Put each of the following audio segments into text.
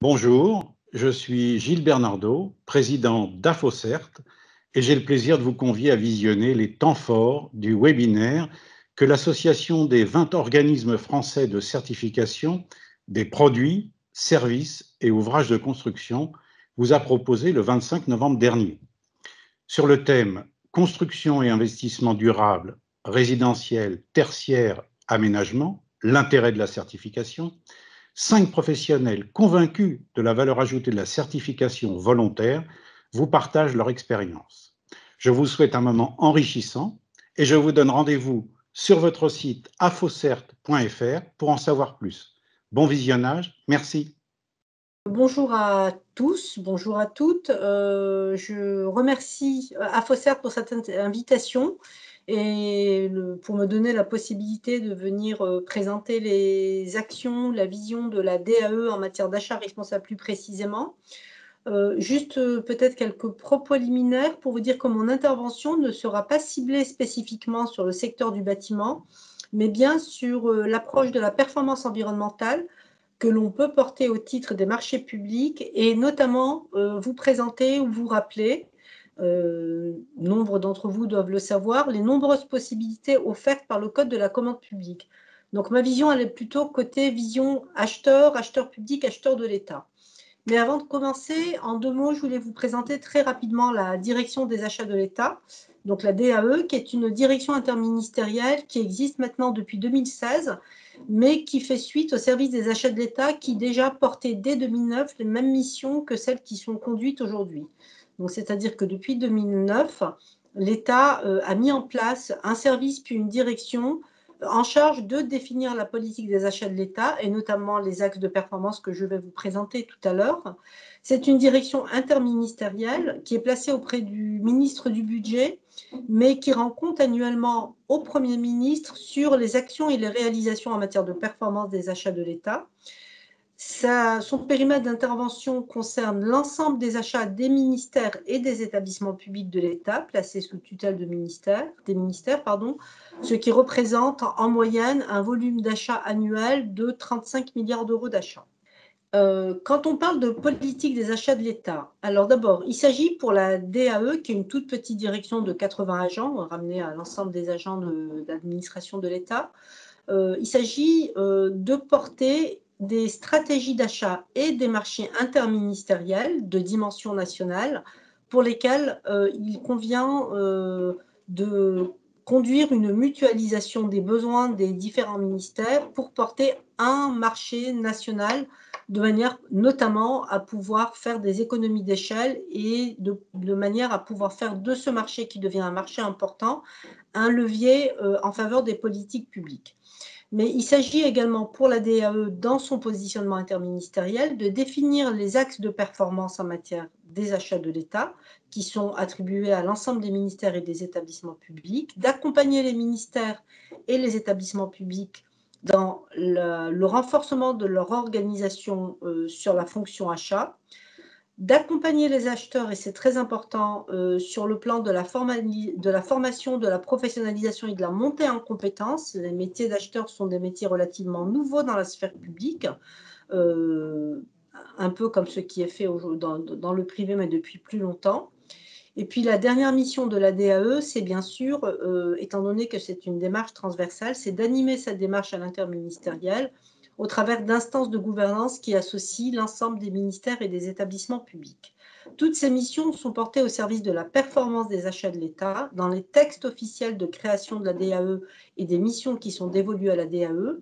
Bonjour, je suis Gilles Bernardo, président d'AFOCERT, et j'ai le plaisir de vous convier à visionner les temps forts du webinaire que l'Association des 20 organismes français de certification des produits, services et ouvrages de construction vous a proposé le 25 novembre dernier. Sur le thème Construction et investissement durable, résidentiel, tertiaire, aménagement, l'intérêt de la certification, 5 professionnels convaincus de la valeur ajoutée de la certification volontaire vous partagent leur expérience. Je vous souhaite un moment enrichissant et je vous donne rendez-vous sur votre site afocert.fr pour en savoir plus. Bon visionnage, merci. Bonjour à tous, bonjour à toutes. Je remercie AFOCERT pour cette invitation et pour me donner la possibilité de venir présenter les actions, la vision de la DAE en matière d'achat responsable plus précisément. Juste peut-être quelques propos liminaires pour vous dire que mon intervention ne sera pas ciblée spécifiquement sur le secteur du bâtiment, mais bien sur l'approche de la performance environnementale que l'on peut porter au titre des marchés publics et notamment vous présenter ou vous rappeler, nombre d'entre vous doivent le savoir, les nombreuses possibilités offertes par le Code de la commande publique. Donc ma vision, elle est plutôt côté vision acheteur, acheteur public, acheteur de l'État. Mais avant de commencer, en 2 mots, je voulais vous présenter très rapidement la direction des achats de l'État, donc la DAE, qui est une direction interministérielle qui existe maintenant depuis 2016, mais qui fait suite au service des achats de l'État qui déjà portait dès 2009 les mêmes missions que celles qui sont conduites aujourd'hui. Donc, c'est-à-dire que depuis 2009, l'État a mis en place un service puis une direction en charge de définir la politique des achats de l'État et notamment les axes de performance que je vais vous présenter tout à l'heure. C'est une direction interministérielle qui est placée auprès du ministre du Budget, mais qui rend compte annuellement au Premier ministre sur les actions et les réalisations en matière de performance des achats de l'État. Son périmètre d'intervention concerne l'ensemble des achats des ministères et des établissements publics de l'État placés sous tutelle des ministères, ce qui représente en moyenne un volume d'achat annuel de 35 milliards d'euros d'achats. Quand on parle de politique des achats de l'État, alors d'abord, il s'agit pour la DAE, qui est une toute petite direction de 80 agents, ramenée à l'ensemble des agents de l'administration de l'État, il s'agit de porter des stratégies d'achat et des marchés interministériels de dimension nationale pour lesquels il convient de conduire une mutualisation des besoins des différents ministères pour porter un marché national de manière notamment à pouvoir faire des économies d'échelle et de manière à pouvoir faire de ce marché qui devient un marché important un levier en faveur des politiques publiques. Mais il s'agit également pour la DAE, dans son positionnement interministériel, de définir les axes de performance en matière des achats de l'État, qui sont attribués à l'ensemble des ministères et des établissements publics, d'accompagner les ministères et les établissements publics dans le renforcement de leur organisation sur la fonction achat, d'accompagner les acheteurs, et c'est très important, sur le plan de la formation, de la professionnalisation et de la montée en compétences. Les métiers d'acheteurs sont des métiers relativement nouveaux dans la sphère publique, un peu comme ce qui est fait dans le privé, mais depuis plus longtemps. Et puis la dernière mission de la DAE, c'est bien sûr, étant donné que c'est une démarche transversale, c'est d'animer cette démarche à l'interministériel au travers d'instances de gouvernance qui associent l'ensemble des ministères et des établissements publics. Toutes ces missions sont portées au service de la performance des achats de l'État. Dans les textes officiels de création de la DAE et des missions qui sont dévolues à la DAE,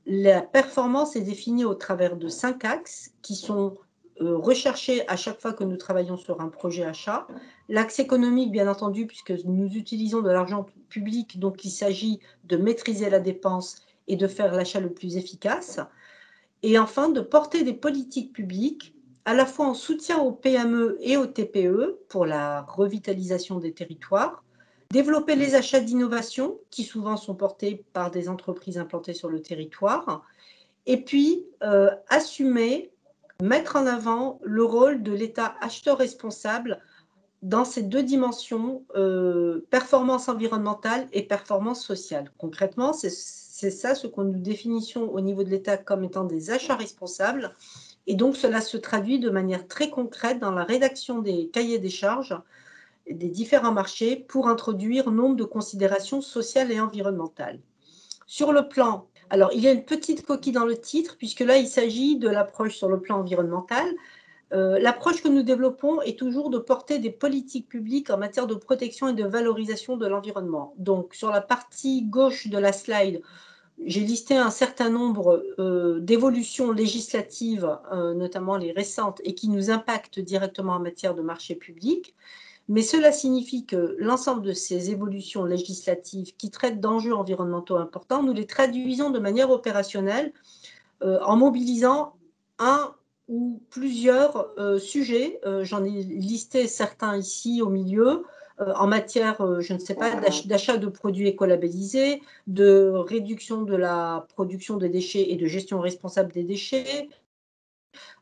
la performance est définie au travers de 5 axes qui sont recherchés à chaque fois que nous travaillons sur un projet achat. L'axe économique, bien entendu, puisque nous utilisons de l'argent public, donc il s'agit de maîtriser la dépense et de faire l'achat le plus efficace. Et enfin, de porter des politiques publiques, à la fois en soutien aux PME et aux TPE pour la revitalisation des territoires, développer les achats d'innovation qui souvent sont portés par des entreprises implantées sur le territoire, et puis assumer, mettre en avant le rôle de l'État acheteur responsable dans ces 2 dimensions, performance environnementale et performance sociale. Concrètement, c'est ça ce que nous définissons au niveau de l'État comme étant des achats responsables Et donc, cela se traduit de manière très concrète dans la rédaction des cahiers des charges des différents marchés pour introduire nombre de considérations sociales et environnementales. Sur le plan, alors il y a une petite coquille dans le titre, puisque là, il s'agit de l'approche sur le plan environnemental. L'approche que nous développons est toujours de porter des politiques publiques en matière de protection et de valorisation de l'environnement. Donc, sur la partie gauche de la slide, j'ai listé un certain nombre d'évolutions législatives, notamment les récentes, et qui nous impactent directement en matière de marché public. Mais cela signifie que l'ensemble de ces évolutions législatives qui traitent d'enjeux environnementaux importants, nous les traduisons de manière opérationnelle en mobilisant un ou plusieurs sujets. J'en ai listé certains ici au milieu, en matière, je ne sais pas, d'achat de produits écolabellisés, de réduction de la production des déchets et de gestion responsable des déchets,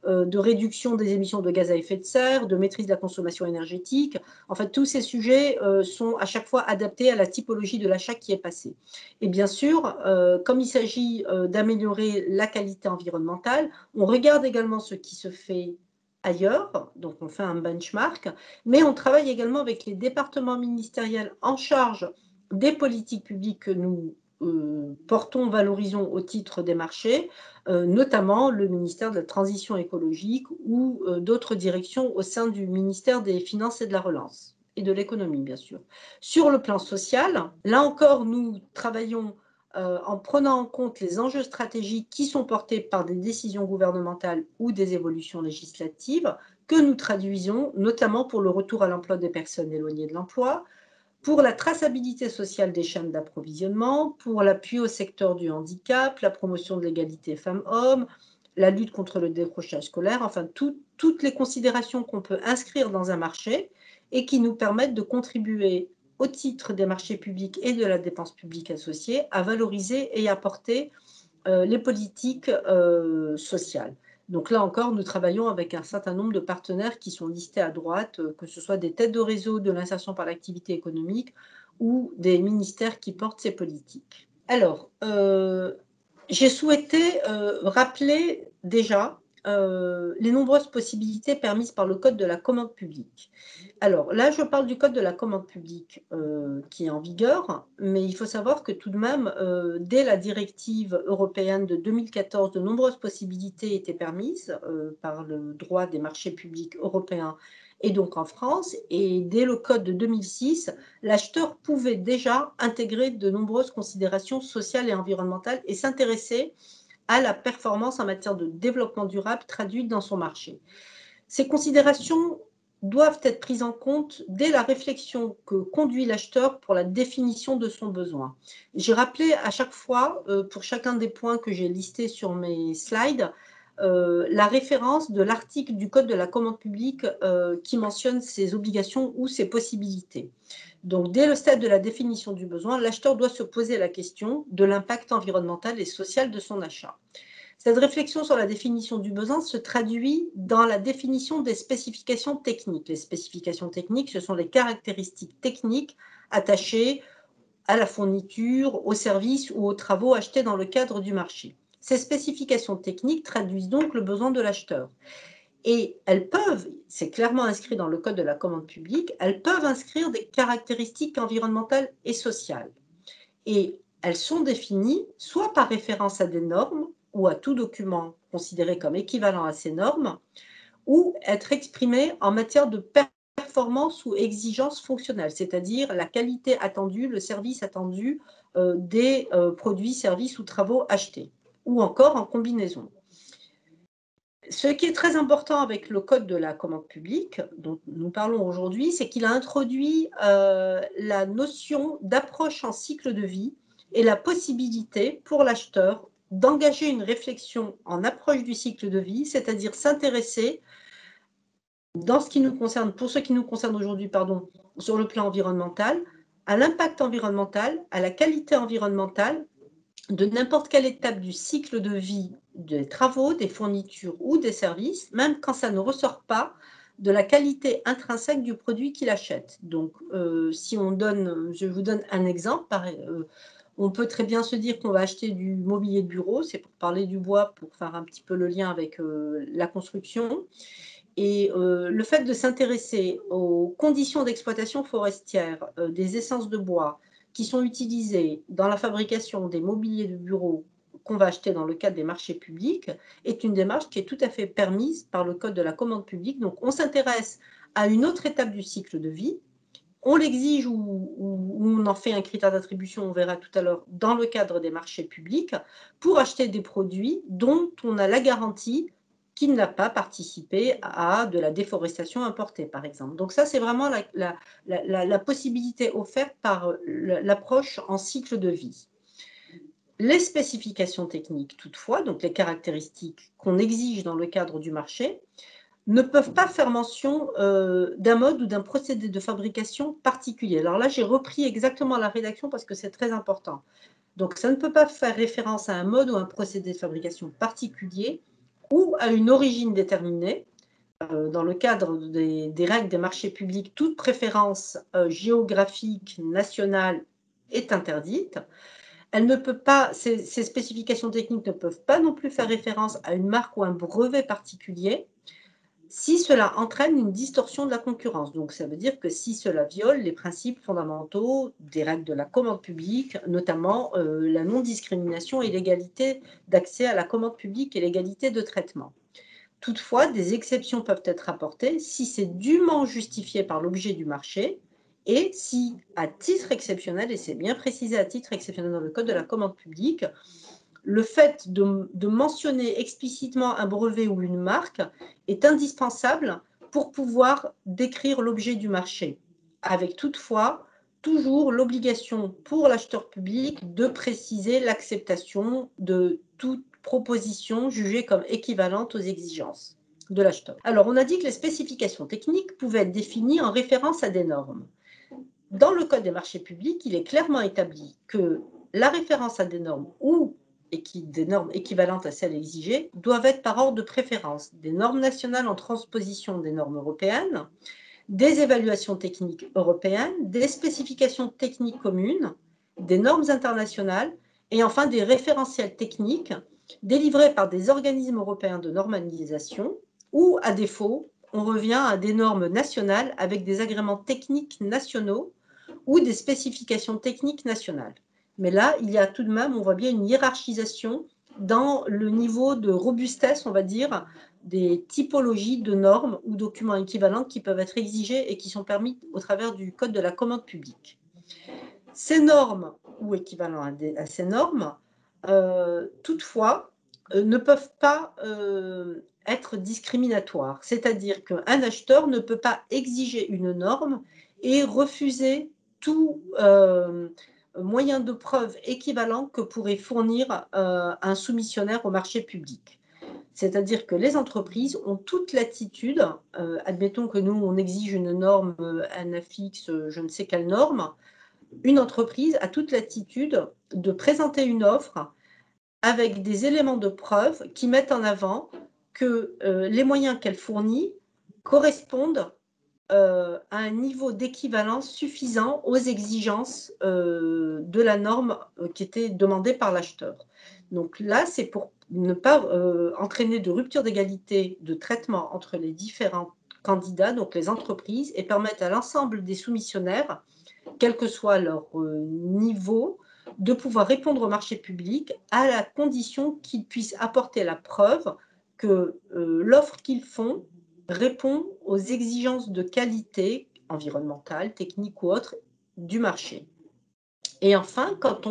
de réduction des émissions de gaz à effet de serre, de maîtrise de la consommation énergétique. En fait, tous ces sujets sont à chaque fois adaptés à la typologie de l'achat qui est passé. Et bien sûr, comme il s'agit d'améliorer la qualité environnementale, on regarde également ce qui se fait ailleurs, donc on fait un benchmark, mais on travaille également avec les départements ministériels en charge des politiques publiques que nous portons, valorisons au titre des marchés, notamment le ministère de la Transition écologique ou d'autres directions au sein du ministère des Finances et de la Relance et de l'économie, bien sûr. Sur le plan social, là encore, nous travaillons en prenant en compte les enjeux stratégiques qui sont portés par des décisions gouvernementales ou des évolutions législatives que nous traduisons, notamment pour le retour à l'emploi des personnes éloignées de l'emploi, pour la traçabilité sociale des chaînes d'approvisionnement, pour l'appui au secteur du handicap, la promotion de l'égalité femmes-hommes, la lutte contre le décrochage scolaire, enfin toutes les considérations qu'on peut inscrire dans un marché et qui nous permettent de contribuer au titre des marchés publics et de la dépense publique associée à valoriser et à porter les politiques sociales. Donc là encore, nous travaillons avec un certain nombre de partenaires qui sont listés à droite, que ce soit des têtes de réseau de l'insertion par l'activité économique ou des ministères qui portent ces politiques. Alors, j'ai souhaité rappeler déjà les nombreuses possibilités permises par le Code de la commande publique. Alors là, je parle du Code de la commande publique qui est en vigueur, mais il faut savoir que tout de même, dès la directive européenne de 2014, de nombreuses possibilités étaient permises par le droit des marchés publics européens et donc en France. Et dès le Code de 2006, l'acheteur pouvait déjà intégrer de nombreuses considérations sociales et environnementales et s'intéresser à la performance en matière de développement durable traduite dans son marché. Ces considérations doivent être prises en compte dès la réflexion que conduit l'acheteur pour la définition de son besoin. J'ai rappelé à chaque fois, pour chacun des points que j'ai listés sur mes slides, la référence de l'article du Code de la commande publique qui mentionne ces obligations ou ces possibilités. Donc, dès le stade de la définition du besoin, l'acheteur doit se poser la question de l'impact environnemental et social de son achat. Cette réflexion sur la définition du besoin se traduit dans la définition des spécifications techniques. Les spécifications techniques, ce sont les caractéristiques techniques attachées à la fourniture, aux services ou aux travaux achetés dans le cadre du marché. Ces spécifications techniques traduisent donc le besoin de l'acheteur. Et elles peuvent, c'est clairement inscrit dans le Code de la commande publique, elles peuvent inscrire des caractéristiques environnementales et sociales. Et elles sont définies soit par référence à des normes ou à tout document considéré comme équivalent à ces normes, ou être exprimées en matière de performance ou exigence fonctionnelle, c'est-à-dire la qualité attendue, le service attendu des produits, services ou travaux achetés, ou encore en combinaison. Ce qui est très important avec le Code de la commande publique, dont nous parlons aujourd'hui, c'est qu'il a introduit la notion d'approche en cycle de vie et la possibilité pour l'acheteur d'engager une réflexion en approche du cycle de vie, c'est-à-dire s'intéresser, dans ce qui nous concerne, pour ce qui nous concerne aujourd'hui, pardon, sur le plan environnemental, à l'impact environnemental, à la qualité environnementale de n'importe quelle étape du cycle de vie des travaux, des fournitures ou des services, même quand ça ne ressort pas de la qualité intrinsèque du produit qu'il achète. Donc, si on donne, je vous donne un exemple, On peut très bien se dire qu'on va acheter du mobilier de bureau, c'est pour parler du bois, pour faire un petit peu le lien avec la construction. Et le fait de s'intéresser aux conditions d'exploitation forestière des essences de bois qui sont utilisées dans la fabrication des mobiliers de bureau qu'on va acheter dans le cadre des marchés publics est une démarche qui est tout à fait permise par le Code de la commande publique. Donc, on s'intéresse à une autre étape du cycle de vie. On l'exige ou on en fait un critère d'attribution, on verra tout à l'heure, dans le cadre des marchés publics, pour acheter des produits dont on a la garantie qu'il n'a pas participé à de la déforestation importée, par exemple. Donc ça, c'est vraiment la possibilité offerte par l'approche en cycle de vie. Les spécifications techniques, toutefois, donc les caractéristiques qu'on exige dans le cadre du marché, ne peuvent pas faire mention d'un mode ou d'un procédé de fabrication particulier. Alors là, j'ai repris exactement la rédaction parce que c'est très important. Donc, ça ne peut pas faire référence à un mode ou un procédé de fabrication particulier ou à une origine déterminée. Dans le cadre des règles des marchés publics, toute préférence géographique nationale est interdite. Elle ne peut pas, ces spécifications techniques ne peuvent pas non plus faire référence à une marque ou un brevet particulier si cela entraîne une distorsion de la concurrence. Donc, ça veut dire que si cela viole les principes fondamentaux des règles de la commande publique, notamment la non-discrimination et l'égalité d'accès à la commande publique et l'égalité de traitement. Toutefois, des exceptions peuvent être apportées si c'est dûment justifié par l'objet du marché et si, à titre exceptionnel, et c'est bien précisé à titre exceptionnel dans le Code de la commande publique, le fait de mentionner explicitement un brevet ou une marque est indispensable pour pouvoir décrire l'objet du marché, avec toutefois toujours l'obligation pour l'acheteur public de préciser l'acceptation de toute proposition jugée comme équivalente aux exigences de l'acheteur. Alors, on a dit que les spécifications techniques pouvaient être définies en référence à des normes. Dans le Code des marchés publics, il est clairement établi que la référence à des normes ou des normes équivalentes à celles exigées doivent être par ordre de préférence des normes nationales en transposition des normes européennes, des évaluations techniques européennes, des spécifications techniques communes, des normes internationales et enfin des référentiels techniques délivrés par des organismes européens de normalisation ou, à défaut, on revient à des normes nationales avec des agréments techniques nationaux ou des spécifications techniques nationales. Mais là, il y a tout de même, on voit bien une hiérarchisation dans le niveau de robustesse, on va dire, des typologies de normes ou documents équivalents qui peuvent être exigés et qui sont permis au travers du Code de la commande publique. Ces normes ou équivalents à ces normes, toutefois, ne peuvent pas être discriminatoires. C'est-à-dire qu'un acheteur ne peut pas exiger une norme et refuser tout moyen de preuve équivalent que pourrait fournir un soumissionnaire au marché public. C'est-à-dire que les entreprises ont toute latitude, admettons que nous, on exige une norme NFX, je ne sais quelle norme, une entreprise a toute latitude de présenter une offre avec des éléments de preuve qui mettent en avant que les moyens qu'elle fournit correspondent à un niveau d'équivalence suffisant aux exigences de la norme qui était demandée par l'acheteur. Donc là, c'est pour ne pas entraîner de rupture d'égalité de traitement entre les différents candidats, donc les entreprises, et permettre à l'ensemble des soumissionnaires, quel que soit leur niveau, de pouvoir répondre au marché public à la condition qu'ils puissent apporter la preuve que l'offre qu'ils font répond aux exigences de qualité environnementale, technique ou autre du marché. Et enfin, quand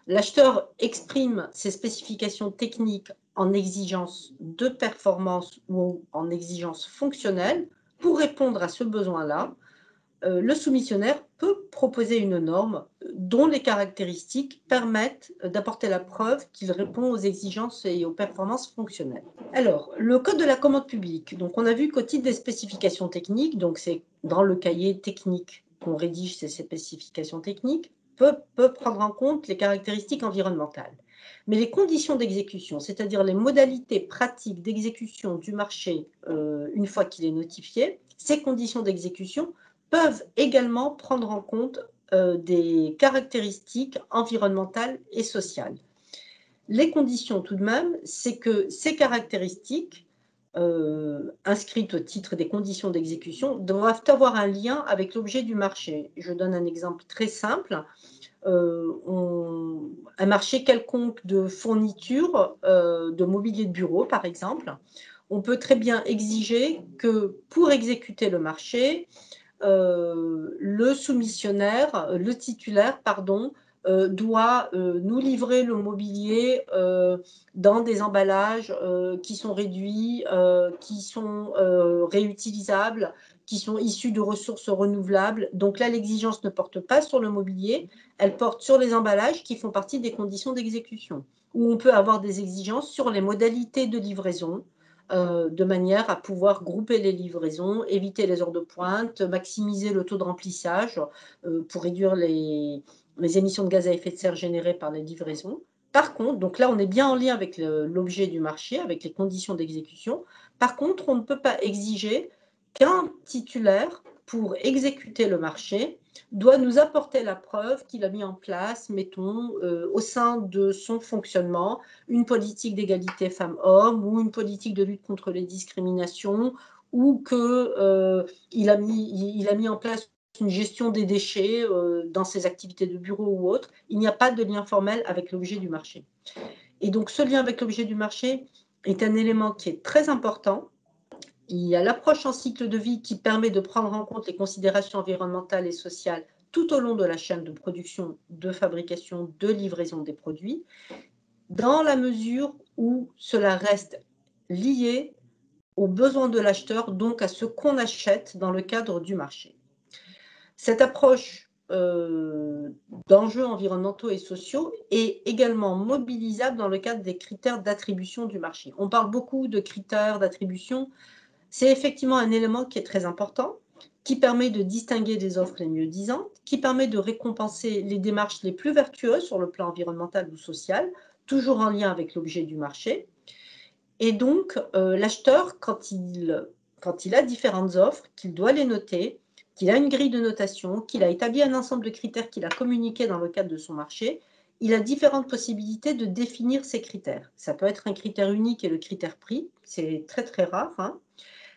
l'acheteur exprime ses spécifications techniques en exigence de performance ou en exigence fonctionnelle, pour répondre à ce besoin-là, le soumissionnaire peut proposer une norme dont les caractéristiques permettent d'apporter la preuve qu'il répond aux exigences et aux performances fonctionnelles. Alors, le Code de la commande publique, donc on a vu qu'au titre des spécifications techniques, donc c'est dans le cahier technique qu'on rédige ces spécifications techniques, peut prendre en compte les caractéristiques environnementales. Mais les conditions d'exécution, c'est-à-dire les modalités pratiques d'exécution du marché une fois qu'il est notifié, ces conditions d'exécution peuvent également prendre en compte des caractéristiques environnementales et sociales. Les conditions tout de même, c'est que ces caractéristiques, inscrites au titre des conditions d'exécution, doivent avoir un lien avec l'objet du marché. Je donne un exemple très simple. Un marché quelconque de fourniture de mobilier de bureau, par exemple, on peut très bien exiger que pour exécuter le marché, le soumissionnaire, le titulaire, pardon, doit nous livrer le mobilier dans des emballages qui sont réduits, qui sont réutilisables, qui sont issus de ressources renouvelables. Donc là, l'exigence ne porte pas sur le mobilier, elle porte sur les emballages qui font partie des conditions d'exécution, où on peut avoir des exigences sur les modalités de livraison, de manière à pouvoir grouper les livraisons, éviter les heures de pointe, maximiser le taux de remplissage pour réduire les émissions de gaz à effet de serre générées par les livraisons. Par contre, donc là, on est bien en lien avec l'objet du marché, avec les conditions d'exécution. Par contre, on ne peut pas exiger qu'un titulaire, pour exécuter le marché, doit nous apporter la preuve qu'il a mis en place, mettons, au sein de son fonctionnement, une politique d'égalité femmes-hommes ou une politique de lutte contre les discriminations, ou qu'il a mis en place une gestion des déchets dans ses activités de bureau ou autres. Il n'y a pas de lien formel avec l'objet du marché. Et donc, ce lien avec l'objet du marché est un élément qui est très important. Il y a l'approche en cycle de vie qui permet de prendre en compte les considérations environnementales et sociales tout au long de la chaîne de production, de fabrication, de livraison des produits, dans la mesure où cela reste lié aux besoins de l'acheteur, donc à ce qu'on achète dans le cadre du marché. Cette approche d'enjeux environnementaux et sociaux est également mobilisable dans le cadre des critères d'attribution du marché. On parle beaucoup de critères d'attribution. C'est effectivement un élément qui est très important, qui permet de distinguer les offres les mieux disantes, qui permet de récompenser les démarches les plus vertueuses sur le plan environnemental ou social, toujours en lien avec l'objet du marché. Et donc, l'acheteur, quand il a différentes offres, qu'il doit les noter, qu'il a une grille de notation, qu'il a établi un ensemble de critères qu'il a communiqués dans le cadre de son marché, il a différentes possibilités de définir ces critères. Ça peut être un critère unique et le critère prix, c'est très très rare, hein.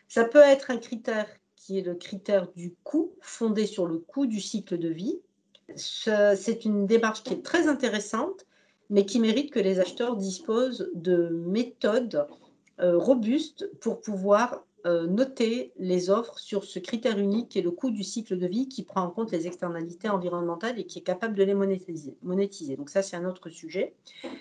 Ça peut être un critère qui est le critère du coût, fondé sur le coût du cycle de vie. C'est une démarche qui est très intéressante, mais qui mérite que les acheteurs disposent de méthodes robustes pour pouvoir noter les offres sur ce critère unique qui est le coût du cycle de vie, qui prend en compte les externalités environnementales et qui est capable de les monétiser. Donc ça, c'est un autre sujet.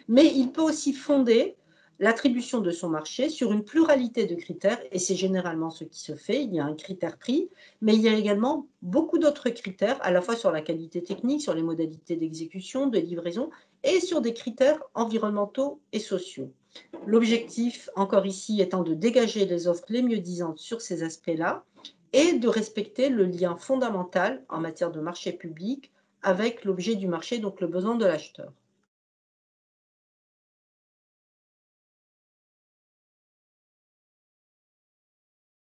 Mais il peut aussi fonder l'attribution de son marché sur une pluralité de critères, et c'est généralement ce qui se fait. Il y a un critère prix, mais il y a également beaucoup d'autres critères, à la fois sur la qualité technique, sur les modalités d'exécution, de livraison, et sur des critères environnementaux et sociaux. L'objectif, encore ici, étant de dégager les offres les mieux disantes sur ces aspects-là, et de respecter le lien fondamental en matière de marché public avec l'objet du marché, donc le besoin de l'acheteur.